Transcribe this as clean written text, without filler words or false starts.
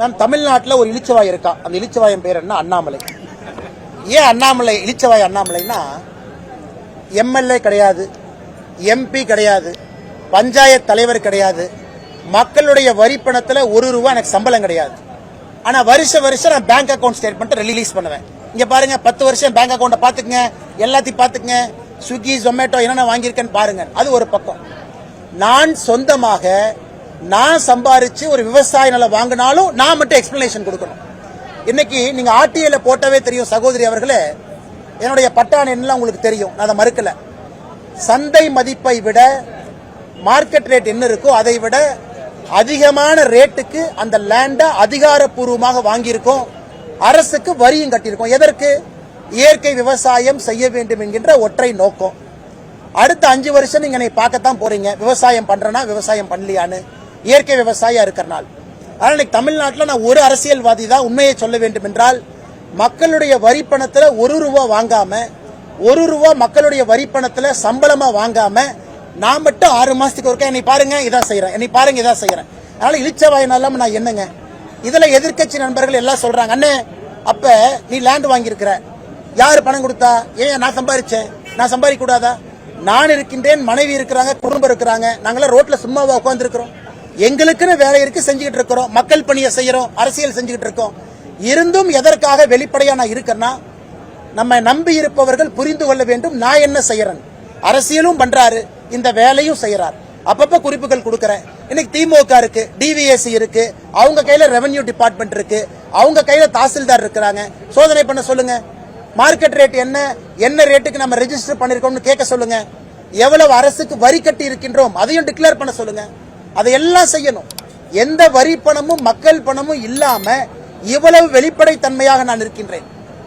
நம் தமிழ்நாட்டில் ஒரு இளிச்சவாய் இருக்கான். அந்த இளிச்சவாயின் பேர் என்ன? அண்ணாமலை. ஏன் அண்ணாமலை இளிச்சவாய் அண்ணாமலைன்னா, எம்எல்ஏ கிடையாது, எம்பி கிடையாது, பஞ்சாயத்து தலைவர் கிடையாது, மக்களுடைய வரி பணத்தில் ₹1 எனக்கு சம்பளம் கிடையாது. ஆனா வருஷம் நான் பேங்க் அக்கௌண்ட் ஸ்டேட்மெண்ட் ரிலீஸ் பண்ணுவேன். இங்க பாருங்க, 10 வருஷம் பேங்க் அக்கௌண்ட்டை பாத்துக்கங்க, எல்லாத்தையும் பாத்துக்கங்க, ஸ்விக்கி ஜொமேட்டோ என்னென்ன வாங்கியிருக்கேன்னு பாருங்க. அது ஒரு பக்கம். நான் சொந்தமாக நான் சம்பாரிச்சு ஒரு விவசாய நிலம் வாங்கினாலும் நான் மட்டும் எக்ஸ்பிளனேஷன் கொடுக்கணும். இன்னைக்கு நீங்க ஆர்டிஐல போட்டவே தெரியும் சகோதரி அவர்களே, என்னுடைய பட்டாணி என்னலாம் உங்களுக்கு தெரியும், நான் அதை மறுக்கல. சந்தை மதிப்பை விட மார்க்கெட் ரேட் என்ன இருக்கோ அதை விட அதிகமான ரேட்டுக்கு அந்த லேண்டை அதிகாரப்பூர்வமாக வாங்கியிருக்கோம். அரசுக்கு வரியும் கட்டியிருக்கோம். எதற்கு? இயற்கை விவசாயம் செய்ய வேண்டும் என்கின்ற ஒற்றை நோக்கம். அடுத்த 5 வருஷம் நீங்க பார்க்கத்தான் போறீங்க, விவசாயம் பண்றேன்னா விவசாயம் பண்ணலையான்னு, இயற்கை விவசாயம் இருக்கிறனால. ஆனால் இன்னைக்கு தமிழ்நாட்டில் நான் ஒரு அரசியல்வாதி தான் உண்மையை சொல்ல வேண்டும் என்றால், மக்களுடைய வரி பணத்தில் ₹1 வாங்காம, ₹1 மக்களுடைய வரி பணத்தில் சம்பளமா வாங்காம, நான் மட்டும் 6 மாசத்துக்கு ஒருக்கா என்னை பாருங்க இதான் செய்யறேன், என்னை பாருங்க இதான் செய்யறேன். அதனால இளிச்சவாயினால நான் என்னங்க? இதுல எதிர்கட்சி நண்பர்கள் எல்லாம் சொல்றாங்க, அண்ணே அப்ப நீ லேண்ட் வாங்கியிருக்கிற, யாரு பணம் கொடுத்தா? ஏன் நான் சம்பாதிச்சேன், நான் சம்பாதிக்க கூடாதா? நான் இருக்கின்றேன், மனைவி இருக்கிறாங்க, குடும்பம் இருக்கிறாங்க, நாங்களாம் ரோட்ல சும்மாவா உட்கார்ந்து இருக்கிறோம்? எங்களுக்குன்னு வேலை இருக்கு, செஞ்சுக்கிட்டு இருக்கிறோம், மக்கள் பணியை செய்யறோம், அரசியல் செஞ்சுக்கிட்டு இருக்கோம். இருந்தும் எதற்காக வெளிப்படையா நான் இருக்கேன்னா, நம்ம நம்பி இருப்பவர்கள் புரிந்து கொள்ள வேண்டும் நான் என்ன செய்யறேன். அரசியலும் பண்றாரு, இந்த வேலையும் செய்யறாரு. அப்பப்ப குறிப்புகள் கொடுக்கறேன். இன்னைக்கு திமுக இருக்கு, டிவிஎஸ்சி இருக்கு, அவங்க கையில ரெவென்யூ டிபார்ட்மெண்ட் இருக்கு, அவங்க கையில தாசில்தார் இருக்கிறாங்க. சோதனை பண்ண சொல்லுங்க. மார்க்கெட் ரேட் என்ன ரேட்டுக்கு நம்ம ரெஜிஸ்டர் பண்ணிருக்கோம்னு கேட்க சொல்லுங்க. எவ்வளவு அரசுக்கு வரி கட்டி இருக்கின்றோம் அதையும் டிக்ளேர் பண்ண சொல்லுங்க. அதையெல்லாம் செய்யணும். எந்த வரி பணமும் மக்கள் பணமும் இல்லாம இவ்வளவு வெளிப்படை தன்மையாக நான் இருக்கின்றேன்.